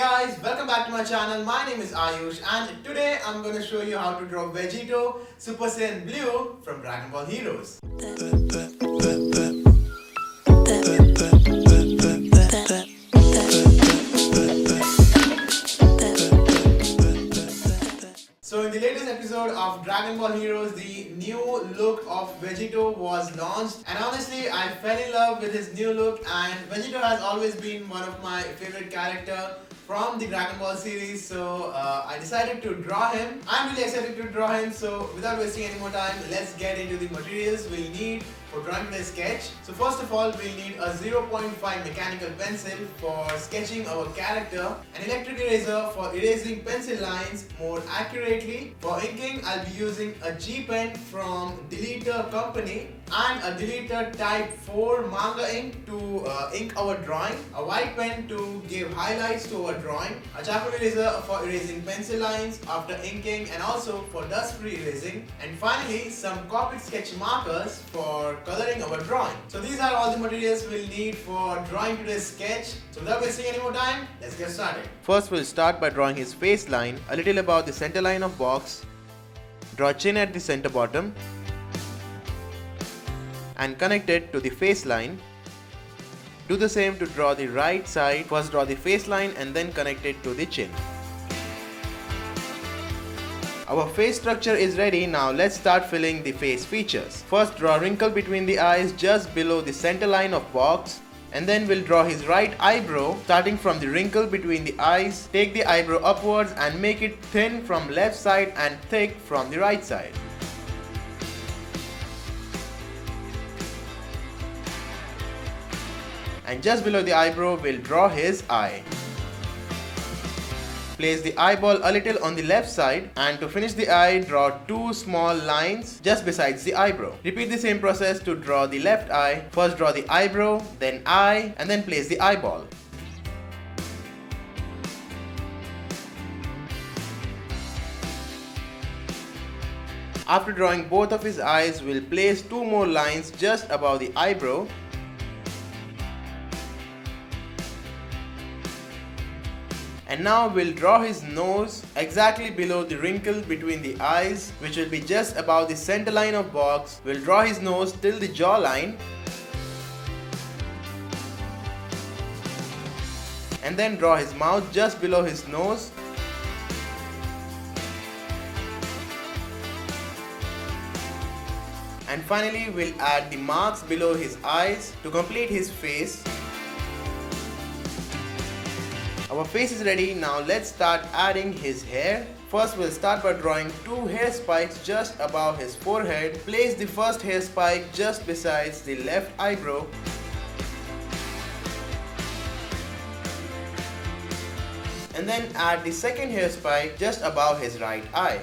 guys, welcome back to my channel. My name is Ayush and today I'm going to show you how to draw Vegito Super Saiyan Blue from Dragonball Heroes. So in the latest episode of Dragonball Heroes, the new look of Vegito was launched, and honestly I fell in love with his new look. And Vegito has always been one of my favorite characters from the Dragon Ball series, so I decided to draw him. I'm really excited to draw him, so without wasting any more time, let's get into the materials we'll need for drawing this sketch. So first of all, we'll need a 0.5 mechanical pencil for sketching our character, an electric eraser for erasing pencil lines more accurately. For inking, I'll be using a G pen from Deleter company and a Deleter type 4 manga ink to ink our drawing, a white pen to give highlights to our drawing, a charcoal eraser for erasing pencil lines after inking and also for dust-free erasing, and finally some Copic sketch markers for coloring our drawing. So these are all the materials we'll need for drawing today's sketch. So without wasting any more time, let's get started. First we'll start by drawing his face line a little above the center line of box. Draw chin at the center bottom and connect it to the face line. Do the same to draw the right side. First draw the face line and then connect it to the chin. Our face structure is ready. Now let's start filling the face features. First draw a wrinkle between the eyes just below the center line of box, and then we'll draw his right eyebrow starting from the wrinkle between the eyes. Take the eyebrow upwards and make it thin from left side and thick from the right side. And just below the eyebrow we'll draw his eye. Place the eyeball a little on the left side, and to finish the eye, draw two small lines just besides the eyebrow. Repeat the same process to draw the left eye. First draw the eyebrow, then eye, and then place the eyeball. After drawing both of his eyes, we'll place two more lines just above the eyebrow. And now we'll draw his nose exactly below the wrinkle between the eyes, which will be just above the center line of box. We'll draw his nose till the jawline. And then draw his mouth just below his nose. And finally we'll add the marks below his eyes to complete his face. Our face is ready. Now let's start adding his hair. First we'll start by drawing two hair spikes just above his forehead. Place the first hair spike just besides the left eyebrow. And then add the second hair spike just above his right eye.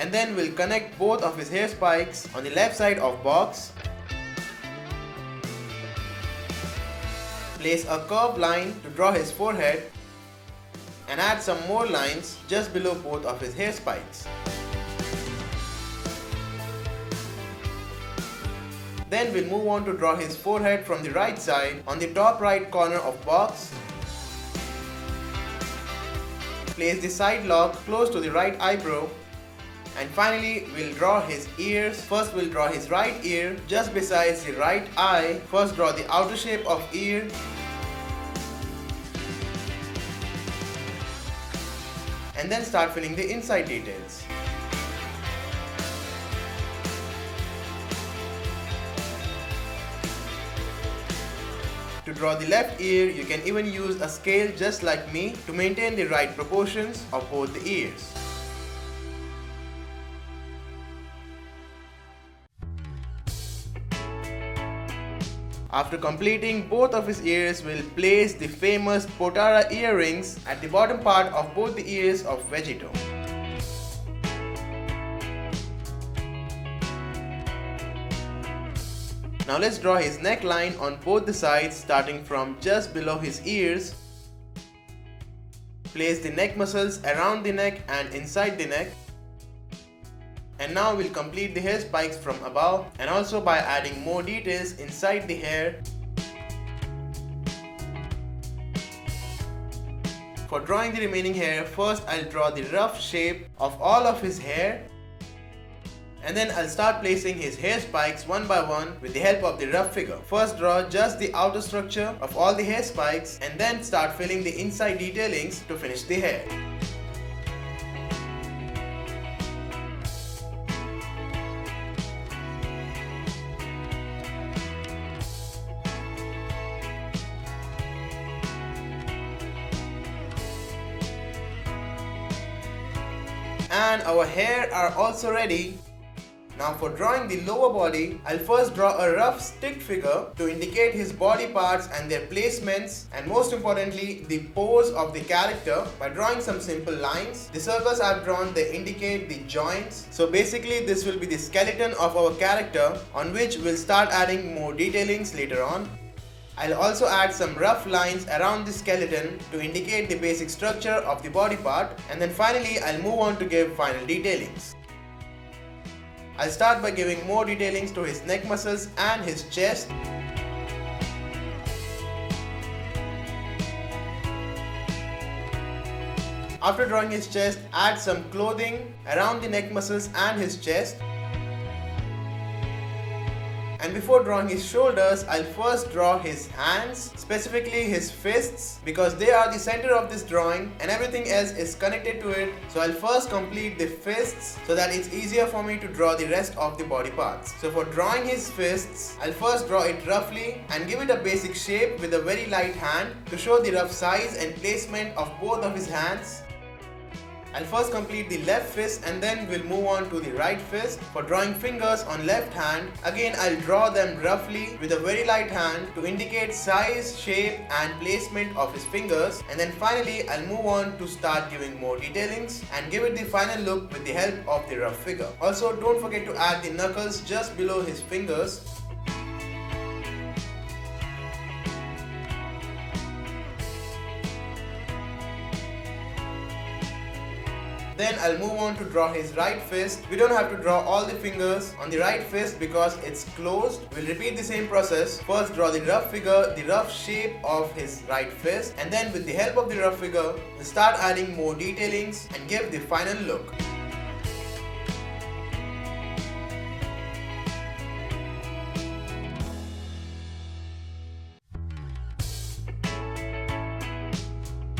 And then we'll connect both of his hair spikes on the left side of box. Place a curved line to draw his forehead and add some more lines just below both of his hair spikes. Then we'll move on to draw his forehead from the right side on the top right corner of box. Place the side lock close to the right eyebrow. And finally we'll draw his ears. First we'll draw his right ear just besides the right eye. First draw the outer shape of ear. And then start filling the inside details. To draw the left ear, you can even use a scale just like me to maintain the right proportions of both the ears. After completing both of his ears, we'll place the famous Potara earrings at the bottom part of both the ears of Vegito. Now let's draw his neckline on both the sides starting from just below his ears. Place the neck muscles around the neck and inside the neck. And now we'll complete the hair spikes from above and also by adding more details inside the hair. For drawing the remaining hair, first I'll draw the rough shape of all of his hair. And then I'll start placing his hair spikes one by one with the help of the rough figure. First draw just the outer structure of all the hair spikes and then start filling the inside detailings to finish the hair. And our hair are also ready. Now for drawing the lower body, I'll first draw a rough stick figure to indicate his body parts and their placements, and most importantly the pose of the character by drawing some simple lines. The circles I've drawn, they indicate the joints. So basically this will be the skeleton of our character, on which we'll start adding more detailings later on. I'll also add some rough lines around the skeleton to indicate the basic structure of the body part, and then finally I'll move on to give final detailings. I'll start by giving more detailings to his neck muscles and his chest. After drawing his chest, add some clothing around the neck muscles and his chest. And before drawing his shoulders, I'll first draw his hands, specifically his fists, because they are the center of this drawing and everything else is connected to it. So I'll first complete the fists so that it's easier for me to draw the rest of the body parts. So for drawing his fists, I'll first draw it roughly and give it a basic shape with a very light hand to show the rough size and placement of both of his hands. I'll first complete the left fist and then we'll move on to the right fist. For drawing fingers on left hand, again I'll draw them roughly with a very light hand to indicate size, shape and placement of his fingers, and then finally I'll move on to start giving more detailings and give it the final look with the help of the rough figure. Also don't forget to add the knuckles just below his fingers. Then I'll move on to draw his right fist. We don't have to draw all the fingers on the right fist because it's closed. We'll repeat the same process. First draw the rough figure, the rough shape of his right fist, and then with the help of the rough figure, we'll start adding more detailings and give the final look.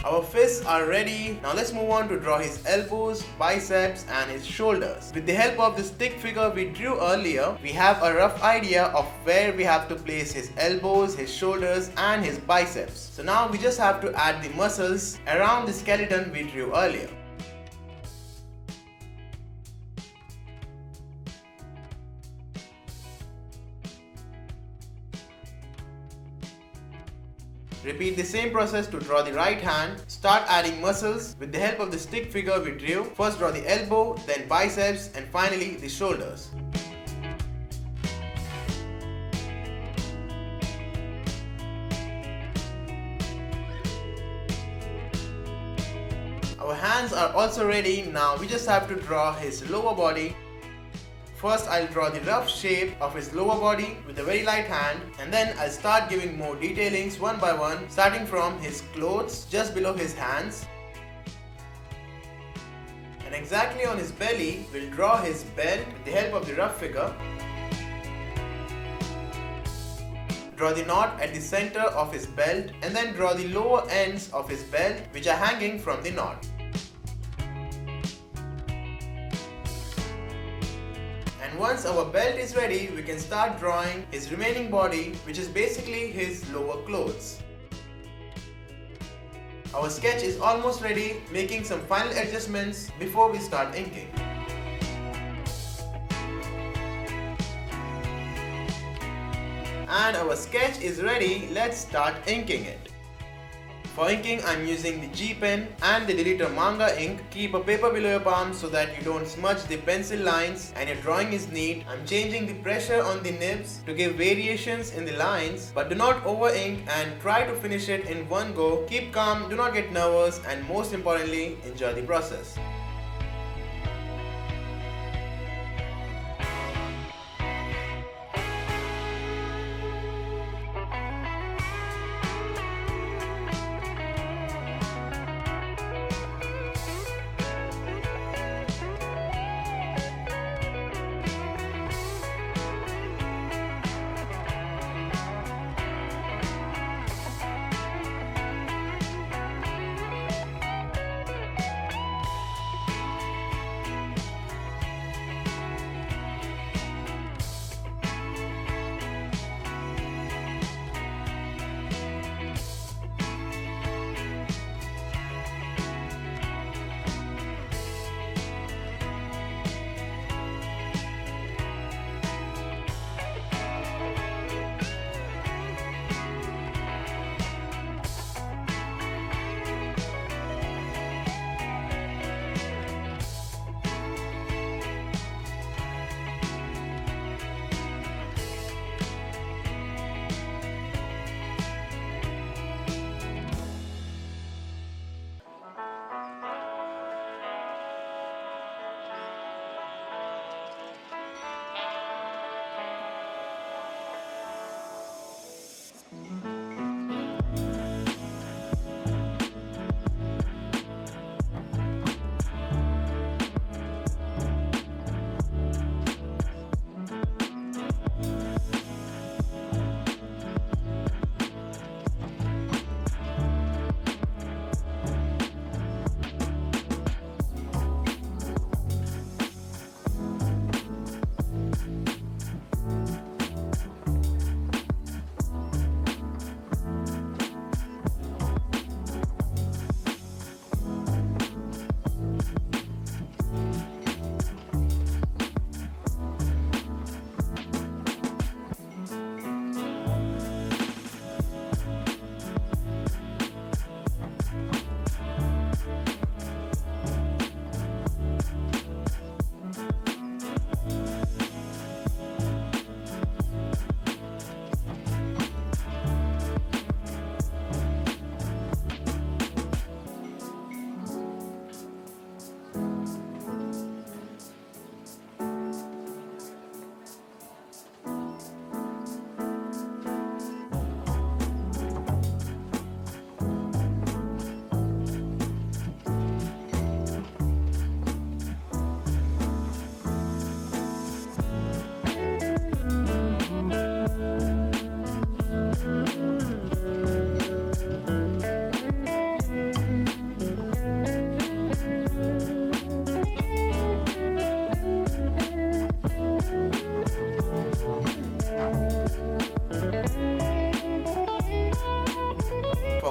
Our fists are ready. Now let's move on to draw his elbows, biceps and his shoulders. With the help of the stick figure we drew earlier, we have a rough idea of where we have to place his elbows, his shoulders and his biceps. So now we just have to add the muscles around the skeleton we drew earlier. Repeat the same process to draw the right hand. Start adding muscles with the help of the stick figure we drew. First draw the elbow, then biceps and finally the shoulders. Our hands are also ready. Now we just have to draw his lower body. First I'll draw the rough shape of his lower body with a very light hand, and then I'll start giving more detailings one by one, starting from his clothes just below his hands. And exactly on his belly, we'll draw his belt with the help of the rough figure. Draw the knot at the center of his belt and then draw the lower ends of his belt which are hanging from the knot. And once our belt is ready, we can start drawing his remaining body, which is basically his lower clothes. Our sketch is almost ready, making some final adjustments before we start inking. And our sketch is ready, let's start inking it. For inking, I'm using the G pen and the Deleter manga ink. Keep a paper below your palm so that you don't smudge the pencil lines and your drawing is neat. I'm changing the pressure on the nibs to give variations in the lines, but do not over ink and try to finish it in one go. Keep calm, do not get nervous, and most importantly, enjoy the process.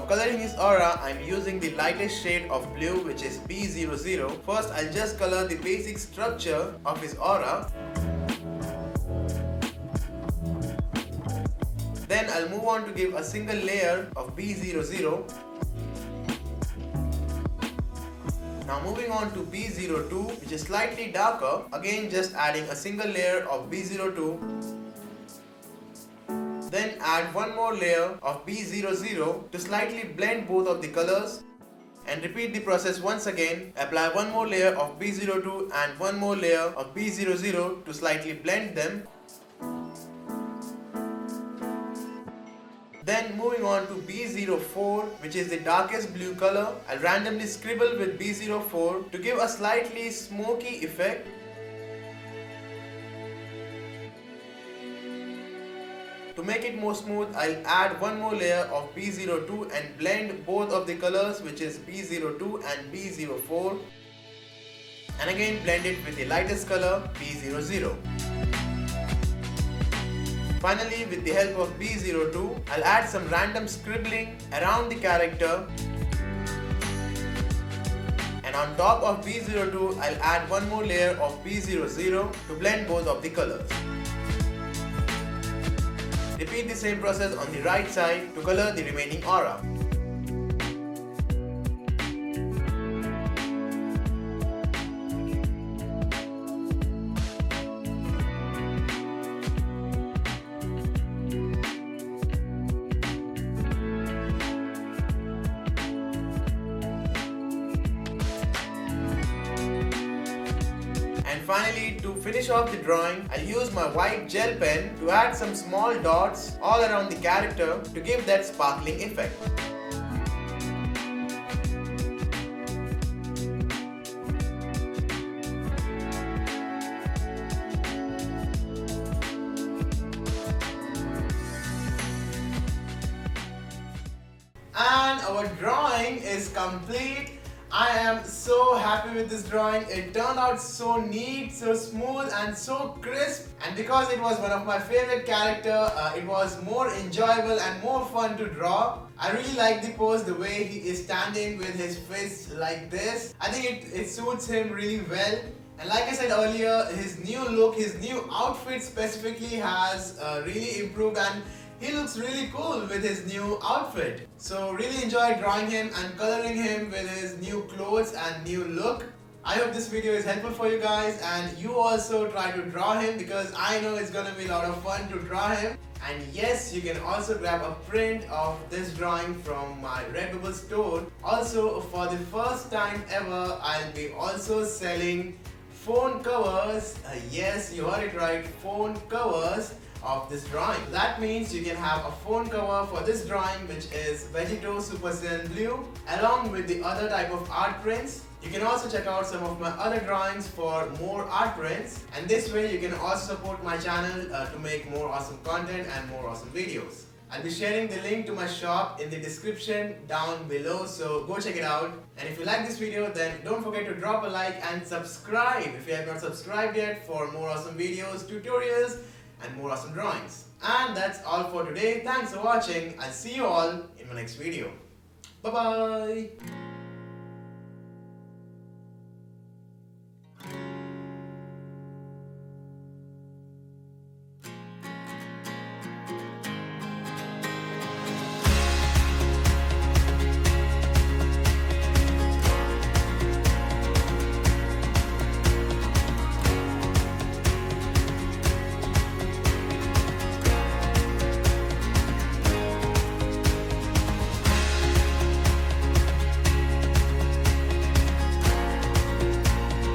coloring his aura, I'm using the lightest shade of blue, which is B00. First, I'll just color the basic structure of his aura. Then I'll move on to give a single layer of B00. Now moving on to B02, which is slightly darker. Again, just adding a single layer of B02. Then add one more layer of B00 to slightly blend both of the colors, and repeat the process once again. Apply one more layer of B02 and one more layer of B00 to slightly blend them. Then moving on to B04, which is the darkest blue color. I'll randomly scribble with B04 to give a slightly smoky effect. To make it more smooth, I'll add one more layer of B02 and blend both of the colors, which is B02 and B04. And again blend it with the lightest color, B00. Finally, with the help of B02, I'll add some random scribbling around the character. And on top of B02, I'll add one more layer of B00 to blend both of the colors. Repeat the same process on the right side to color the remaining aura. And finally, to finish off the drawing, I'll use my white gel pen to add some small dots all around the character to give that sparkling effect. And our drawing is complete. I am so happy with this drawing. It turned out so neat, so smooth and so crisp, and because it was one of my favorite character, it was more enjoyable and more fun to draw. I really like the pose, the way he is standing with his fists like this. I think it suits him really well. And like I said earlier, his new look, his new outfit specifically has really improved, and he looks really cool with his new outfit. So really enjoyed drawing him and coloring him with his new clothes and new look. I hope this video is helpful for you guys, and you also try to draw him, because I know it's gonna be a lot of fun to draw him. And yes, you can also grab a print of this drawing from my Redbubble store. Also, for the first time ever, I'll be also selling phone covers. Yes, you heard it right, phone covers of this drawing. That means you can have a phone cover for this drawing, which is Vegito SSJ Blue, along with the other type of art prints. You can also check out some of my other drawings for more art prints, and this way you can also support my channel to make more awesome content and more awesome videos. I'll be sharing the link to my shop in the description down below, so go check it out. And if you like this video, then don't forget to drop a like and subscribe if you have not subscribed yet for more awesome videos, tutorials and more awesome drawings. And that's all for today. Thanks for watching. I'll see you all in my next video. Bye bye.